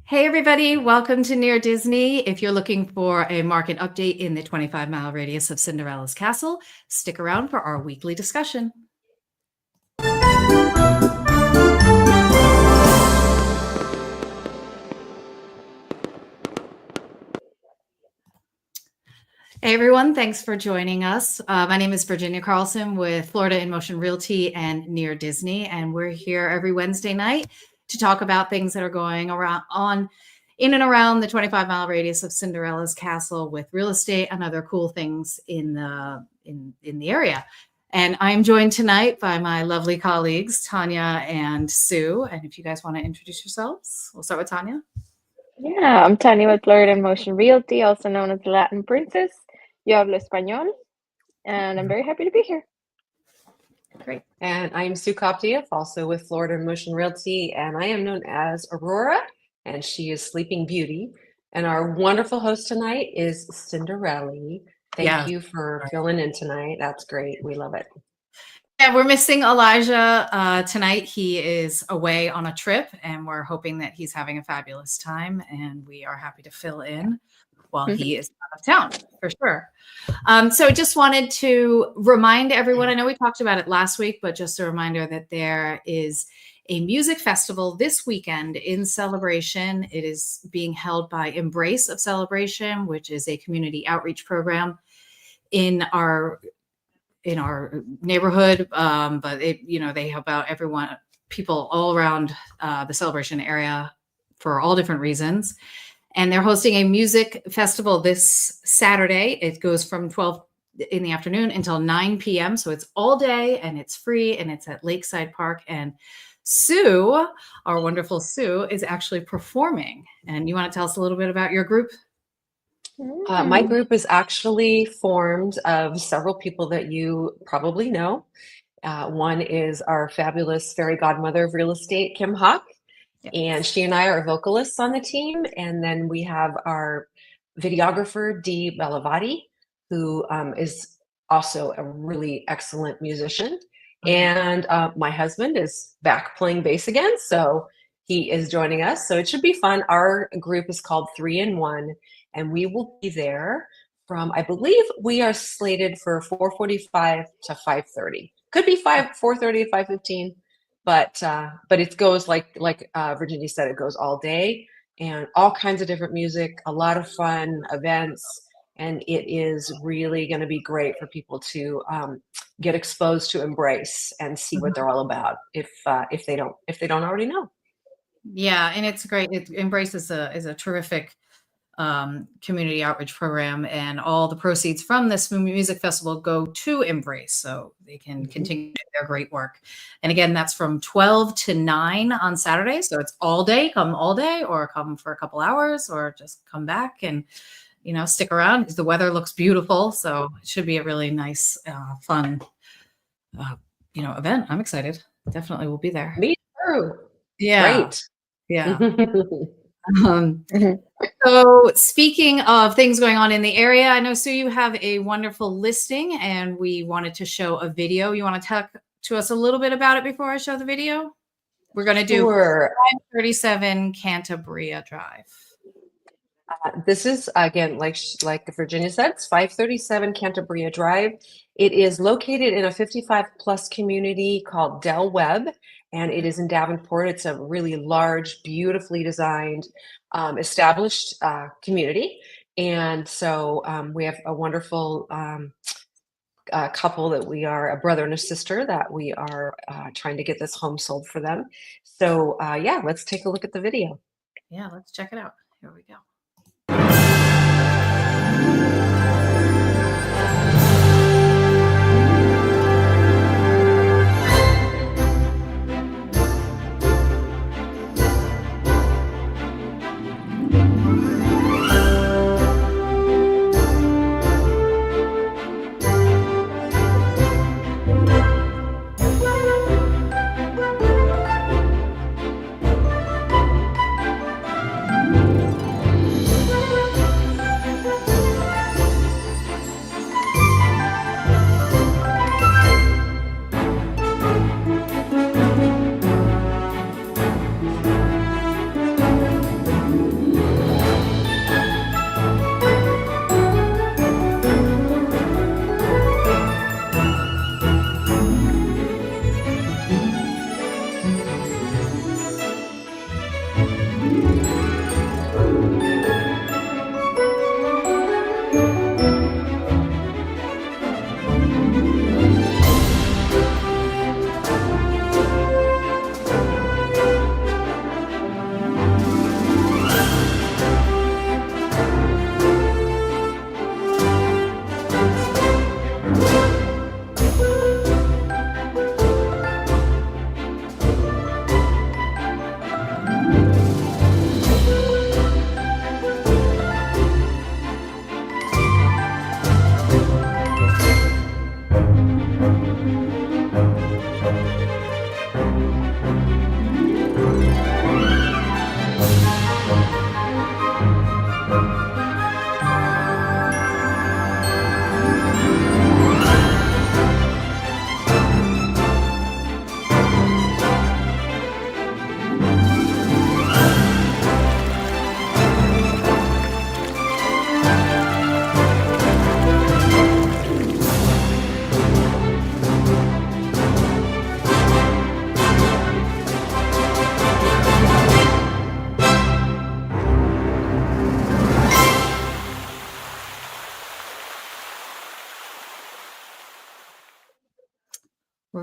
Hey everybody, welcome to Near Disney. If you're looking for a market update in the 25-mile radius of Cinderella's castle, stick around for our weekly discussion. Hey everyone, thanks for joining us. My name is Virginia Carlson with Florida in Motion Realty and Near Disney, and we're here every Wednesday night to talk about things that are going on in and around the 25-mile radius of Cinderella's castle with real estate and other cool things in the area. And I'm joined tonight by my lovely colleagues, Tanya and Sue. And if you guys want to introduce yourselves, we'll start with Tanya. Yeah, I'm Tanya with Florida in Motion Realty, also known as the Latin Princess. Yo hablo español, and I'm very happy to be here. Great. And I'm Sue Koptiev, also with Florida in Motion Realty, and I am known as Aurora, and she is Sleeping Beauty. And our wonderful host tonight is Cinderella. Thank you for filling in tonight. That's great. We love it. Yeah, we're missing Elijah tonight. He is away on a trip, and we're hoping that he's having a fabulous time, and we are happy to fill in while he is out of town, for sure. So just wanted to remind everyone, I know we talked about it last week, but just a reminder that there is a music festival this weekend in Celebration. It is being held by Embrace of Celebration, which is a community outreach program in our neighborhood, but they help out people all around the Celebration area for all different reasons. And they're hosting a music festival this Saturday. It goes from 12 in the afternoon until 9 p.m. So it's all day and it's free, and it's at Lakeside Park. And Sue, our wonderful Sue, is actually performing. And you want to tell us a little bit about your group? My group is actually formed of several people that you probably know. One is our fabulous fairy godmother of real estate, Kim Hawk. Yes. And she and I are vocalists on the team. And then we have our videographer, Dee Bellavati, who is also a really excellent musician. And my husband is back playing bass again, so he is joining us. So it should be fun. Our group is called 3 in 1. And we will be there from, I believe we are slated for 4:45 to 5:30. Could be 4:30 to 5:15, but it goes like Virginia said, it goes all day and all kinds of different music, a lot of fun events, and it is really going to be great for people to get exposed to Embrace and see what they're all about if they don't already know. Yeah, and it's great. Embrace is a terrific community outreach program, and all the proceeds from this music festival go to Embrace, so they can continue their great work. And again, that's from 12 to 9 on Saturday, so it's all day. Come all day, or come for a couple hours, or just come back and stick around, because the weather looks beautiful, so it should be a really nice fun event. I'm excited. Definitely will be there. Me too. Yeah. Great. Yeah. So speaking of things going on in the area, I know, Sue, you have a wonderful listing, and we wanted to show a video. You want to talk to us a little bit about it before I show the video? We're going to do 537 Cantabria Drive. This is, again, like Virginia said, it's 537 Cantabria Drive. It is located in a 55-plus community called Del Webb, and it is in Davenport. It's a really large, beautifully designed, established community. And so we have a wonderful couple that we are a brother and a sister that we are trying to get this home sold for them. So yeah, let's take a look at the video. Yeah, let's check it out. Here we go.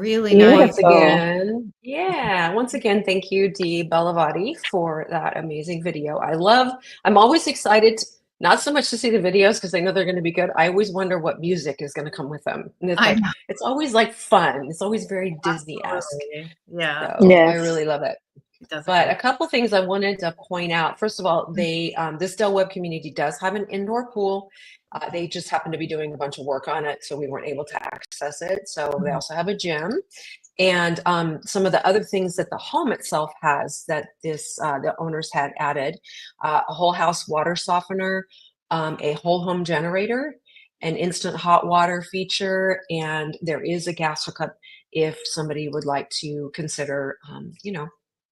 really nice. Once Beautiful. again, once again, thank you, Dee Bellavati, for that amazing video. I'm always excited, not so much to see the videos because I know they're going to be good. I always wonder what music is going to come with them. And I know. it's always like fun. It's always very Disney-esque. Absolutely. Yeah. So I Yes. really love it. It does But agree. a couple things I wanted to point out. First of all, this Del Webb community does have an indoor pool. They just happen to be doing a bunch of work on it, so we weren't able to access it. So they also have a gym. And some of the other things that the home itself has that the owners had added, a whole house water softener, a whole home generator, an instant hot water feature, and there is a gas hookup if somebody would like to consider,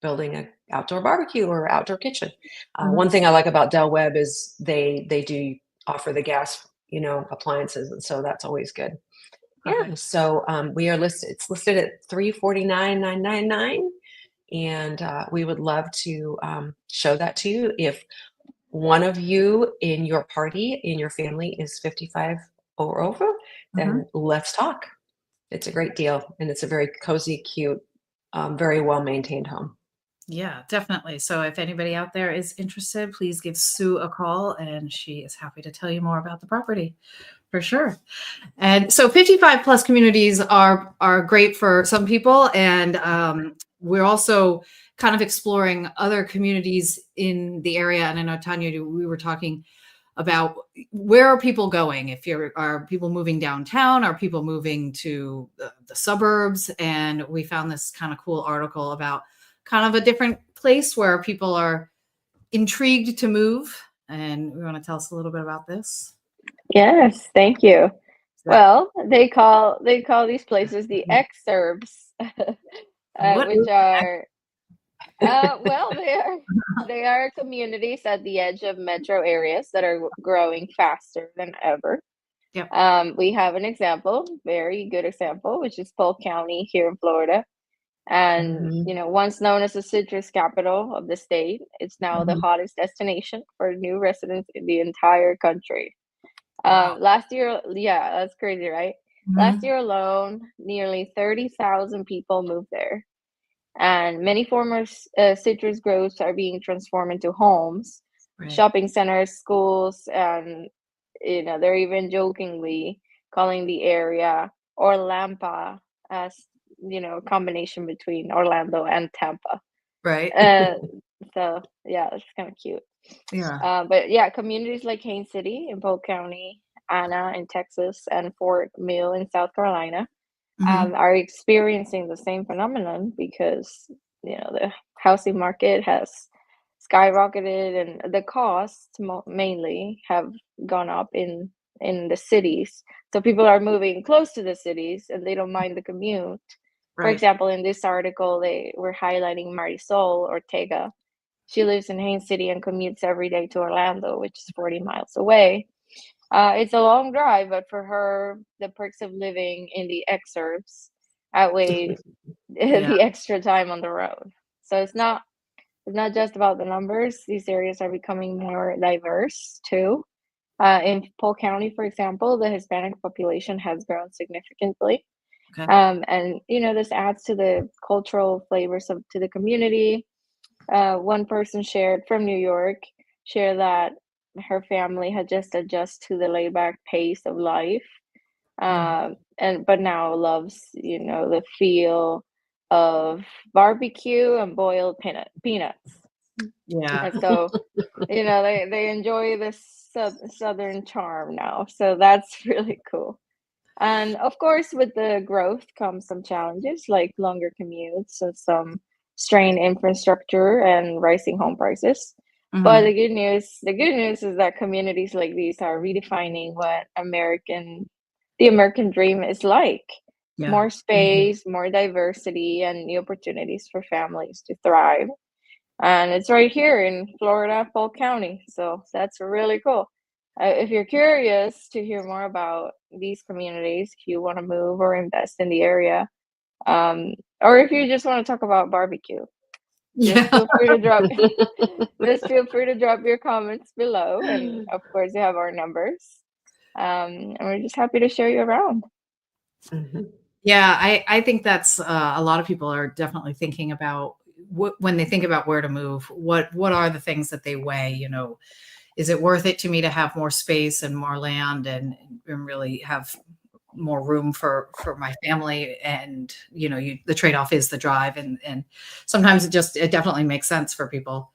building an outdoor barbecue or outdoor kitchen. One thing I like about Del Webb is they do offer the gas, appliances, and so that's always good. Yeah, so we are listed. It's listed at $349,999, and we would love to show that to you. If one of you in your party, in your family, is 55 or over, then let's talk. It's a great deal, and it's a very cozy, cute, very well maintained home. Yeah, definitely. So if anybody out there is interested, please give Sue a call, and she is happy to tell you more about the property. For sure. And so 55 plus communities are great for some people. And we're also kind of exploring other communities in the area. And I know, Tanya, we were talking about where are people going? Are people moving downtown? Are people moving to the suburbs? And we found this kind of cool article about kind of a different place where people are intrigued to move. And we want to tell us a little bit about this. Yes, thank you. Well, they call these places the exurbs, which are well, they are communities at the edge of metro areas that are growing faster than ever. Yep. We have an example, very good example, which is Polk County here in Florida. And once known as the citrus capital of the state, it's now the hottest destination for new residents in the entire country. Wow. Last year, yeah, that's crazy, right? Last year alone, nearly 30,000 people moved there. And many former citrus groves are being transformed into homes, shopping centers, schools, and they're even jokingly calling the area Orlampa, as a combination between Orlando and Tampa. Right. So yeah, it's kind of cute. Yeah. But yeah, communities like Haines City in Polk County, Anna in Texas, and Fort Mill in South Carolina are experiencing the same phenomenon because the housing market has skyrocketed and the costs mainly have gone up in the cities. So people are moving close to the cities and they don't mind the commute. For example, in this article, they were highlighting Marisol Ortega. She lives in Haines City and commutes every day to Orlando, which is 40 miles away. It's a long drive, but for her, the perks of living in the exurbs outweigh the extra time on the road. So it's not just about the numbers. These areas are becoming more diverse too. In Polk County, for example, the Hispanic population has grown significantly. And this adds to the cultural flavors to the community. One person from New York shared that her family had just adjusted to the laid back pace of life, but now loves the feel of barbecue and boiled peanuts. Yeah. And so they enjoy this southern charm now. So that's really cool. And of course, with the growth comes some challenges like longer commutes and some strained infrastructure and rising home prices. But the good news is that communities like these are redefining what the American dream is like. Yeah. More space, more diversity, and new opportunities for families to thrive. And it's right here in Florida, Polk County. So that's really cool. If you're curious to hear more about these communities, if you want to move or invest in the area, or if you just want to talk about barbecue, just feel free to drop your comments below. And of course, you have our numbers. And we're just happy to show you around. Yeah, I think that's a lot of people are definitely thinking about when they think about where to move, what are the things that they weigh, is it worth it to me to have more space and more land and really have more room for my family? And the trade-off is the drive, and sometimes it definitely makes sense for people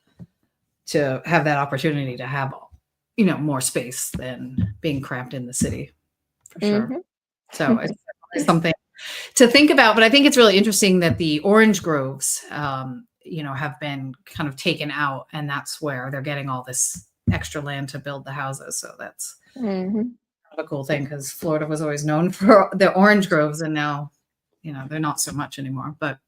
to have that opportunity to have more space than being cramped in the city, for sure. Mm-hmm. So it's definitely something to think about. But I think it's really interesting that the orange groves have been kind of taken out, and that's where they're getting all this extra land to build the houses. So that's Mm-hmm. a cool thing, because Florida was always known for the orange groves, and now they're not so much anymore. But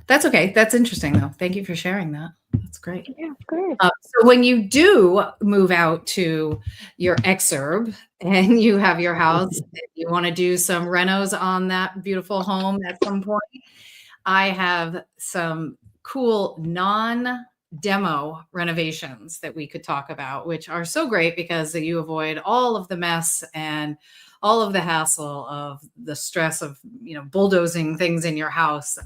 that's okay. That's interesting, though. Thank you for sharing that. That's great. Yeah, of course. So when you do move out to your exurb and you have your house, and you want to do some renos on that beautiful home at some point, I have some cool non-demo renovations that we could talk about, which are so great because you avoid all of the mess and all of the hassle of the stress of bulldozing things in your house.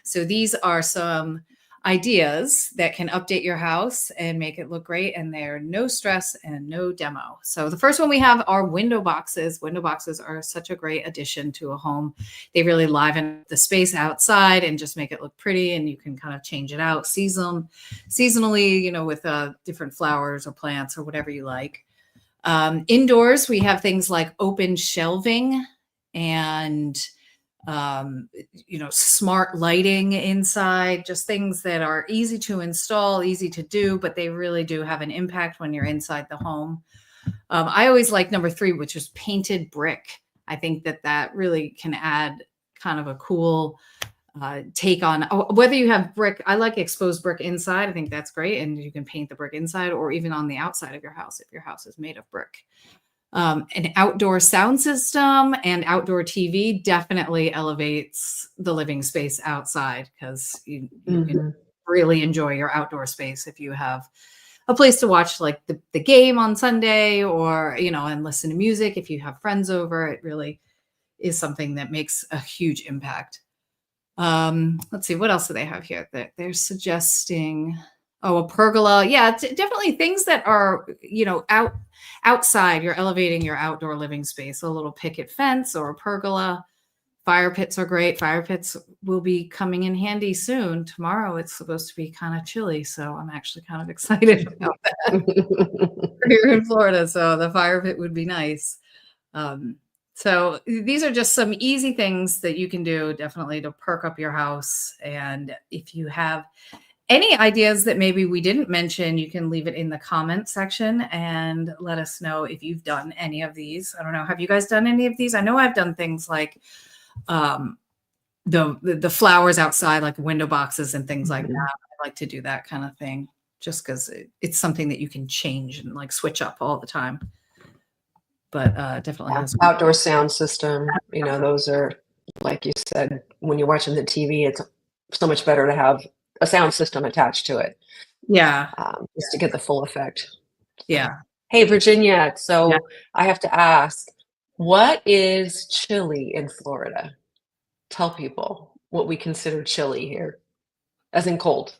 So these are some ideas that can update your house and make it look great, and they're no stress and no demo. So the first one we have are window boxes. Window boxes are such a great addition to a home. They really liven the space outside and just make it look pretty, and you can kind of change it out seasonally, with different flowers or plants or whatever you like. Indoors, we have things like open shelving and smart lighting inside, just things that are easy to install, easy to do, but they really do have an impact when you're inside the home. I always like number 3, which is painted brick. I think that really can add kind of a cool take on whether you have brick. I like exposed brick inside. I think that's great. And you can paint the brick inside or even on the outside of your house if your house is made of brick. An outdoor sound system and outdoor TV definitely elevates the living space outside, because you can really enjoy your outdoor space if you have a place to watch like the game on Sunday, or and listen to music if you have friends over. It really is something that makes a huge impact. Let's see, what else do they have here that they're suggesting? Oh, a pergola. Yeah, definitely things that are, outside. You're elevating your outdoor living space. A little picket fence or a pergola. Fire pits are great. Fire pits will be coming in handy soon. Tomorrow it's supposed to be kind of chilly, so I'm actually kind of excited about that. Here in Florida, so the fire pit would be nice. So these are just some easy things that you can do definitely to perk up your house. And if you have any ideas that maybe we didn't mention, you can leave it in the comment section and let us know if you've done any of these. I don't know. Have you guys done any of these? I know I've done things like the flowers outside, like window boxes and things like that. I like to do that kind of thing just because it's something that you can change and like switch up all the time. But definitely has outdoor sound system. Those are, like you said, when you're watching the TV, it's so much better to have a sound system attached to it. Yeah. Just to get the full effect. Yeah. Hey, Virginia. So I have to ask, what is chilly in Florida? Tell people what we consider chilly here, as in cold.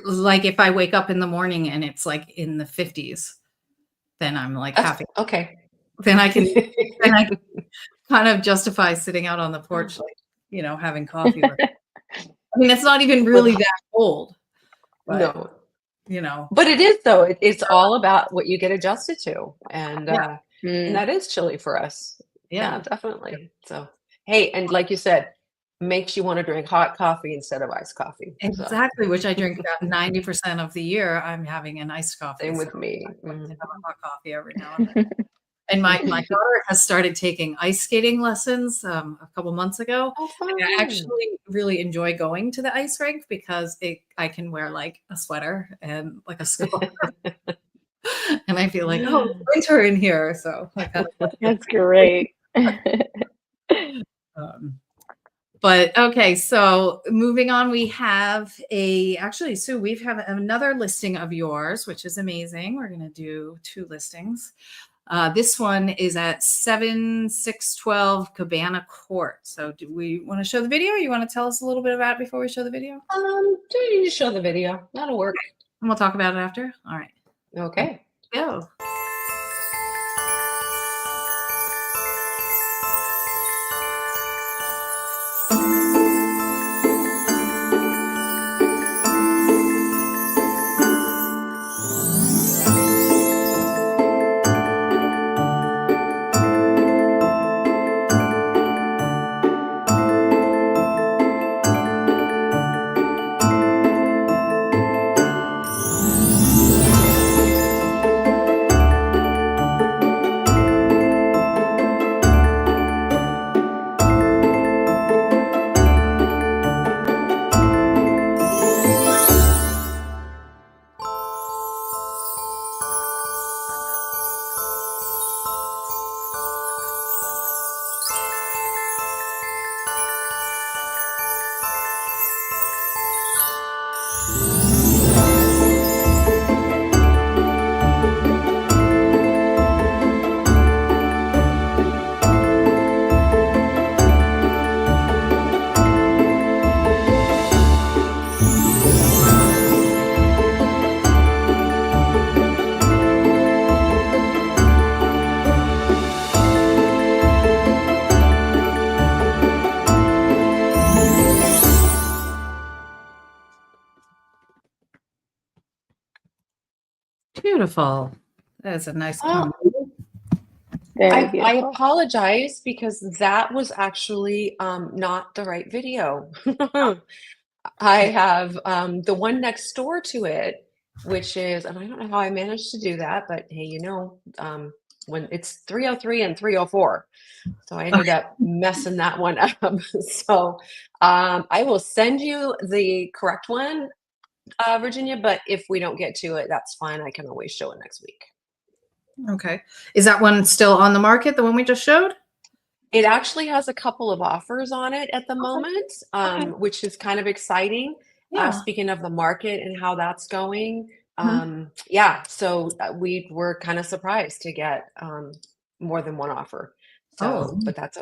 Like if I wake up in the morning and it's like in the 50s, then I'm like happy. Okay. Then I can kind of justify sitting out on the porch, like, having coffee. I mean, it's not even really that cold. But, no. But it is, though. It's all about what you get adjusted to. And that is chilly for us. Yeah, definitely. So, hey, and like you said, makes you want to drink hot coffee instead of iced coffee. Exactly, which I drink about 90% of the year. I'm having an iced coffee. Same with me. I like to have a hot coffee every now and then. And my daughter has started taking ice skating lessons a couple months ago. And I actually really enjoy going to the ice rink because I can wear like a sweater and like a scarf. And I feel like, oh, it's winter in here. So that's great. But okay, so moving on, we have actually, Sue, we've have another listing of yours, which is amazing. We're going to do 2 listings. This one is at 7612 Cabana Court. So do we want to show the video? Or you want to tell us a little bit about it before we show the video? Do you just show the video? That'll work. And we'll talk about it after. All right. Okay. Go. Beautiful. That's a nice comment. I apologize because that was actually not the right video. I have the one next door to it, which is, and I don't know how I managed to do that, but hey, you know, when it's 303 and 304. So I ended up messing that one up. So I will send you the correct one, Virginia, but if we don't get to it, that's fine. I can always show it next week. Okay. Is that one still on the market, the one we just showed? It actually has a couple of offers on it at the moment, which is kind of exciting. Yeah. Speaking of the market and how that's going. Yeah, so we were kind of surprised to get more than one offer. So, but that's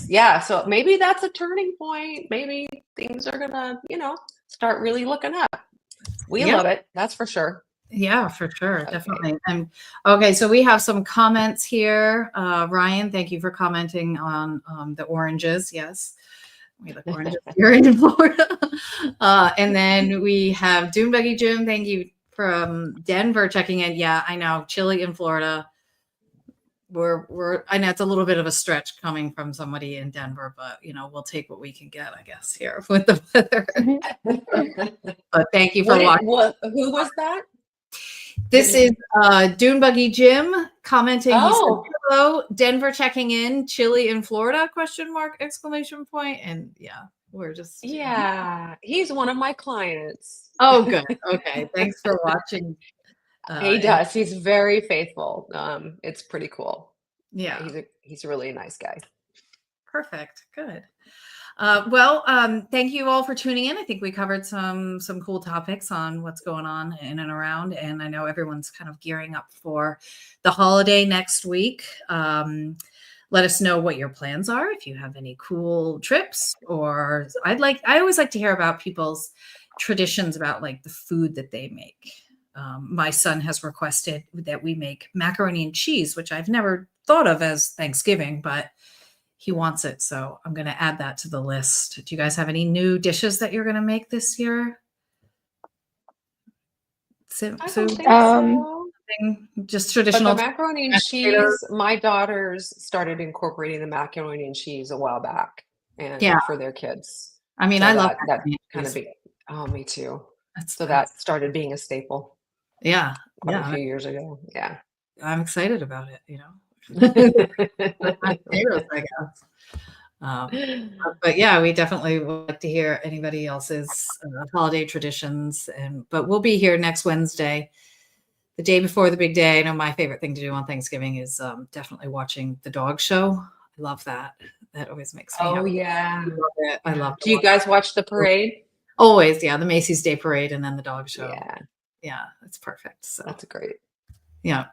yeah. So maybe that's a turning point. Maybe things are gonna, you know, start really looking up. We love it. That's for sure. Yeah, for sure. Okay. Definitely. And okay, so we have some comments here. Ryan, thank you for commenting on the oranges. Yes. We look oranges here in Florida. And then we have Dune Buggy Jim. Thank you from Denver checking in. Yeah, I know. Chilly in Florida. I know it's a little bit of a stretch coming from somebody in Denver, but you know, we'll take what we can get, I guess, here with the weather. But thank you for watching. Who was that? This is Dune Buggy Jim commenting. He said, hello, Denver checking in, chilly in Florida, ? Exclamation point. And yeah, we're just. Yeah, he's one of my clients. Oh, good. Okay. Thanks for watching. He does. He's very faithful. It's pretty cool. Yeah. He's really a nice guy. Perfect. Good. Well, thank you all for tuning in. I think we covered some cool topics on what's going on in and around, and I know everyone's kind of gearing up for the holiday next week. Let us know what your plans are. If you have any cool trips, or I always like to hear about people's traditions about like the food that they make. My son has requested that we make macaroni and cheese, which I've never thought of as Thanksgiving, but he wants it. So I'm going to add that to the list. Do you guys have any new dishes that you're going to make this year? I don't think so. Just traditional. But the macaroni and cheese, my daughters started incorporating the macaroni and cheese a while back, and for their kids. I mean, so I love that kind of big. Oh, me too. So that started being a staple. Yeah. Quite a few years ago. Yeah. I'm excited about it, you know. Potatoes, I guess. But yeah, we definitely would like to hear anybody else's holiday traditions. But we'll be here next Wednesday, the day before the big day. I know my favorite thing to do on Thanksgiving is definitely watching the dog show. I love that. That always makes me happy. Yeah. I love it. I love it. Do you guys watch the parade? Always, yeah. The Macy's Day Parade and then the dog show. Yeah. Yeah, it's perfect. So that's great. Yeah.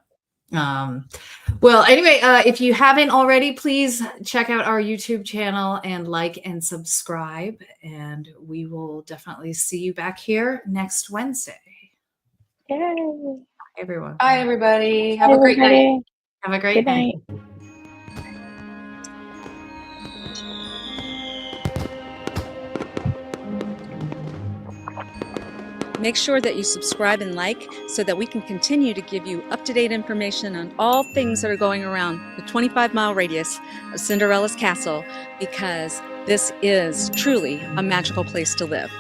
Well, anyway, if you haven't already, please check out our YouTube channel and like and subscribe. And we will definitely see you back here next Wednesday. Yay. Bye, everyone. Bye, everybody. Have Bye, a great night. everybody. Have a great Good night. night. Make sure that you subscribe and like so that we can continue to give you up-to-date information on all things that are going around the 25-mile radius of Cinderella's castle, because this is truly a magical place to live.